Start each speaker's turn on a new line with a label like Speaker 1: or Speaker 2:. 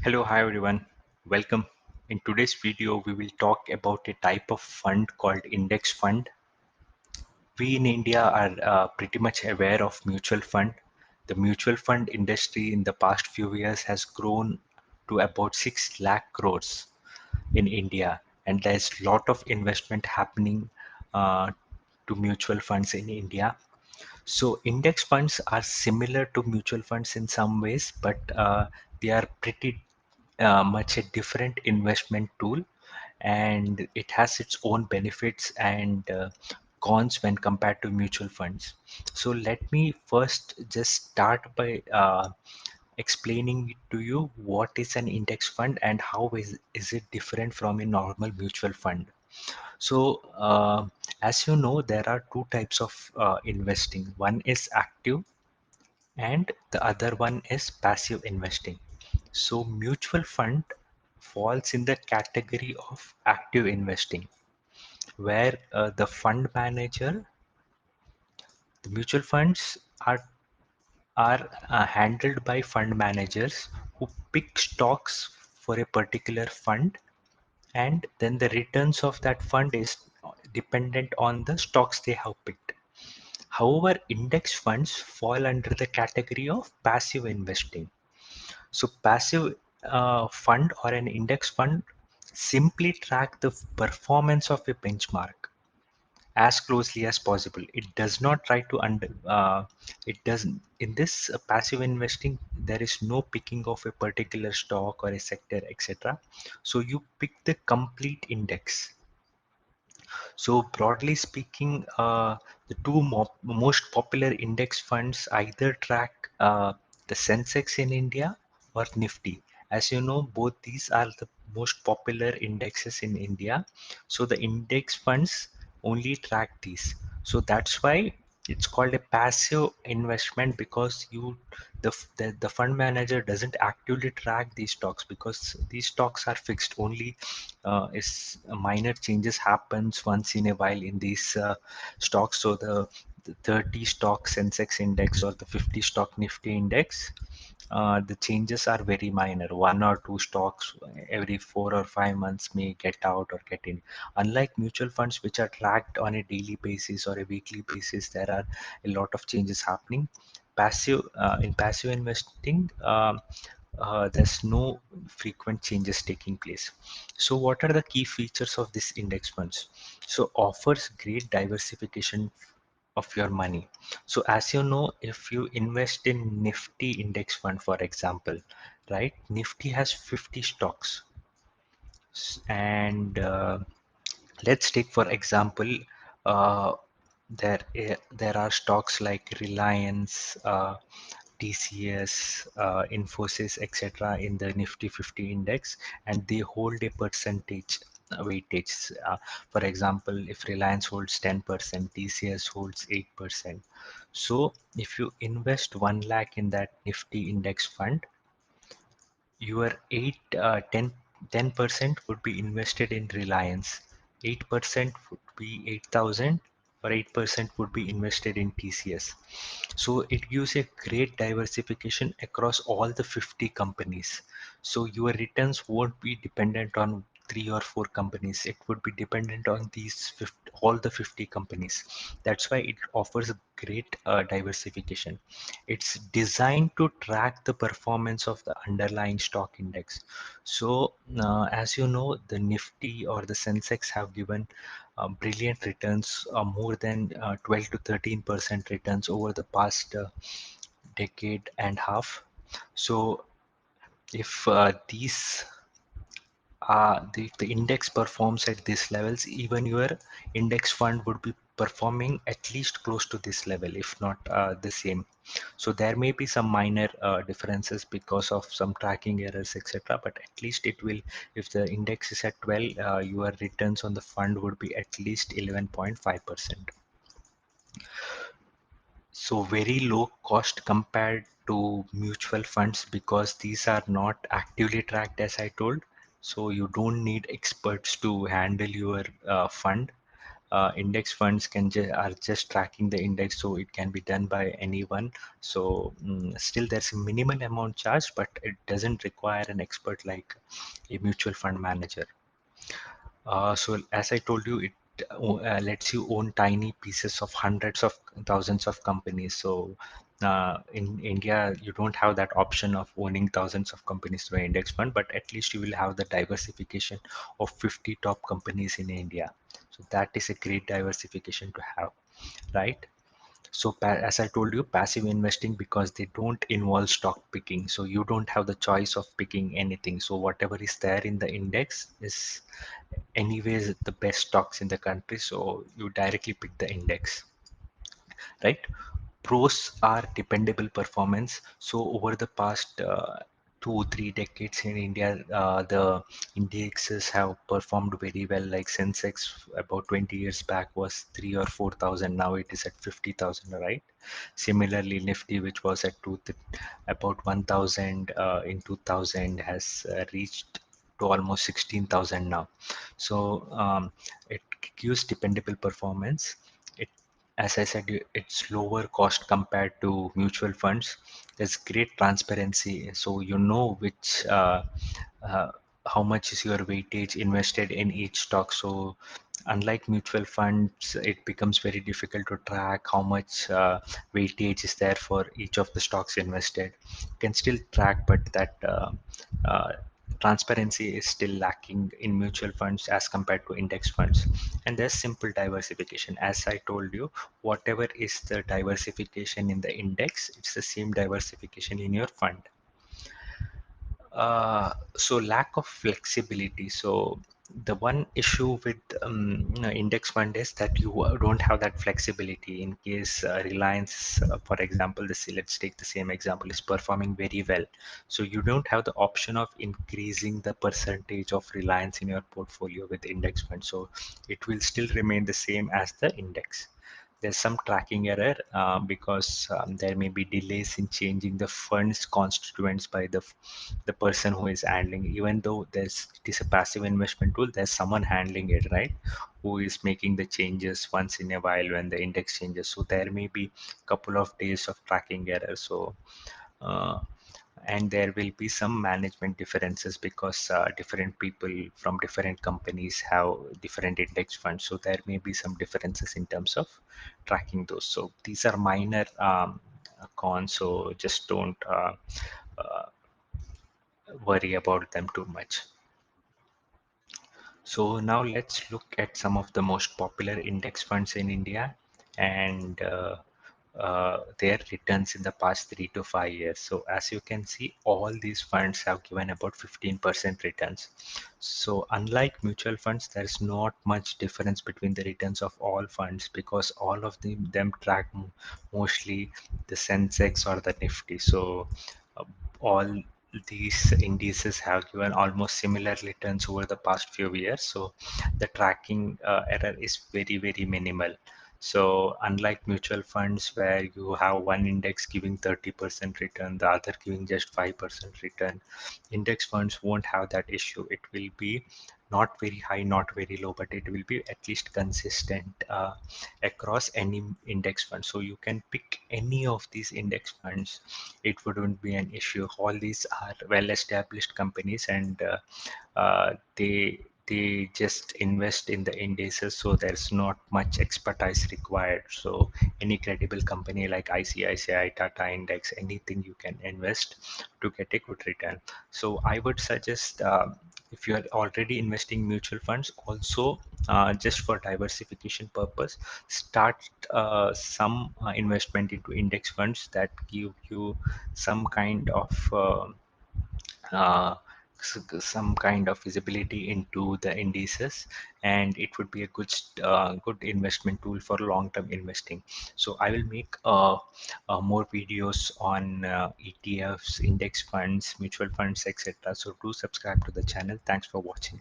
Speaker 1: Hello, hi everyone. Welcome. In today's video, we will talk about a type of fund called index fund. We in India are pretty much aware of mutual fund. The mutual fund industry in the past few years has grown to about 6 lakh crores in India, and there's a lot of investment happening uh, to mutual funds in India. So index funds are similar to mutual funds in some ways, but they are pretty much a different investment tool, and it has its own benefits and cons when compared to mutual funds. So let me first just start by explaining to you what is an index fund and how is it different from a normal mutual fund. So, as you know, there are two types of investing. One is active, and the other one is passive investing. So, mutual fund falls in the category of active investing, where the mutual funds are handled by fund managers who pick stocks for a particular fund, and then the returns of that fund is dependent on the stocks they have picked. However, index funds fall under the category of passive investing. So, passive fund or an index fund simply track the performance of a benchmark as closely as possible. It does not try to it doesn't in this passive investing. There is no picking of a particular stock or a sector, etc. So you pick the complete index. So broadly speaking, the most popular index funds either track the Sensex in India or Nifty. As you know, both these are the most popular indexes in India. So the index funds only track these. So that's why it's called a passive investment, because the fund manager doesn't actively track these stocks, because these stocks are fixed. Only is minor changes happens once in a while in these stocks. So the 30 stock Sensex index or the 50 stock Nifty index, the changes are very minor. One or two stocks every 4 or 5 months may get out or get in. Unlike mutual funds, which are tracked on a daily basis or a weekly basis, there are a lot of changes happening. In passive investing, there's no frequent changes taking place. So what are the key features of this index funds? So offers great diversification of your money. So as you know, if you invest in Nifty index fund, for example, right, Nifty has 50 stocks. And let's take for example, uh, there are stocks like Reliance, TCS, Infosys, etc. in the Nifty 50 index, and they hold a percentage weightage. For example, if Reliance holds 10%, TCS holds 8%. So if you invest 1 lakh in that Nifty index fund, your 10% would be invested in Reliance, 8% would be 8,000, or 8% would be invested in TCS. So it gives a great diversification across all the 50 companies. So your returns won't be dependent on three or four companies. It would be dependent on these 50, all the 50 companies. That's why it offers a great diversification. It's designed to track the performance of the underlying stock index. So as you know, the Nifty or the Sensex have given brilliant returns, more than 12 to 13% returns over the past decade and half. So if the index performs at these levels, even your index fund would be performing at least close to this level, if not the same. So there may be some minor differences because of some tracking errors, etc. But at least it will, if the index is at 12, your returns on the fund would be at least 11.5%. So very low cost compared to mutual funds, because these are not actively tracked, as I told. So you don't need experts to handle your fund. Index funds are just tracking the index, so it can be done by anyone. So still there's a minimal amount charged, but it doesn't require an expert like a mutual fund manager. So as I told you, it lets you own tiny pieces of hundreds of thousands of companies. So in India, you don't have that option of owning thousands of companies through an index fund, but at least you will have the diversification of 50 top companies in India. So that is a great diversification to have, right? So as I told you, passive investing, because they don't involve stock picking. So you don't have the choice of picking anything. So whatever is there in the index is anyways the best stocks in the country. So you directly pick the index, right? Pros are dependable performance. So over the past 2 3 decades in India, the indexes have performed very well. Like Sensex about 20 years back was 3 or 4 thousand. Now it is at 50,000, right? Similarly, Nifty, which was at about 1,000 in 2000, has reached to almost 16,000 now. So it gives dependable performance. It, as I said, it's lower cost compared to mutual funds. There's great transparency, so you know which uh, how much is your weightage invested in each stock. So unlike mutual funds, it becomes very difficult to track how much weightage is there for each of the stocks invested. You can still track, but that uh, transparency is still lacking in mutual funds as compared to index funds. And there's simple diversification. As I told you, whatever is the diversification in the index, it's the same diversification in your fund. So lack of flexibility. So the one issue with index fund is that you don't have that flexibility in case Reliance, for example, let's take the same example, is performing very well. So you don't have the option of increasing the percentage of Reliance in your portfolio with index fund. So it will still remain the same as the index. There's some tracking error because there may be delays in changing the funds constituents by the person who is handling. Even though it is a passive investment tool, there's someone handling it, right, who is making the changes once in a while when the index changes. So there may be a couple of days of tracking error. So uh, and there will be some management differences because different people from different companies have different index funds. So there may be some differences in terms of tracking those. So these are minor cons. So just don't uh, worry about them too much. So now let's look at some of the most popular index funds in India and their returns in the past 3 to 5 years. So as you can see, all these funds have given about 15% returns. So unlike mutual funds, there's not much difference between the returns of all funds because all of them track mostly the Sensex or the Nifty. So uh, all these indices have given almost similar returns over the past few years. So the tracking error is very minimal. So unlike mutual funds where you have one index giving 30% return, the other giving just 5% return, index funds won't have that issue. It will be not very high, not very low, but it will be at least consistent across any index fund. So you can pick any of these index funds. It wouldn't be an issue. All these are well-established companies, and they just invest in the indices, so there's not much expertise required. So any credible company like ICICI, Tata Index, anything you can invest to get a good return. So I would suggest if you are already investing mutual funds, also just for diversification purpose, start some investment into index funds that give you some kind of uh, some kind of visibility into the indices, and it would be a good investment tool for long term investing. So I will make more videos on ETFs, index funds, mutual funds, etc. So do subscribe to the channel. Thanks for watching.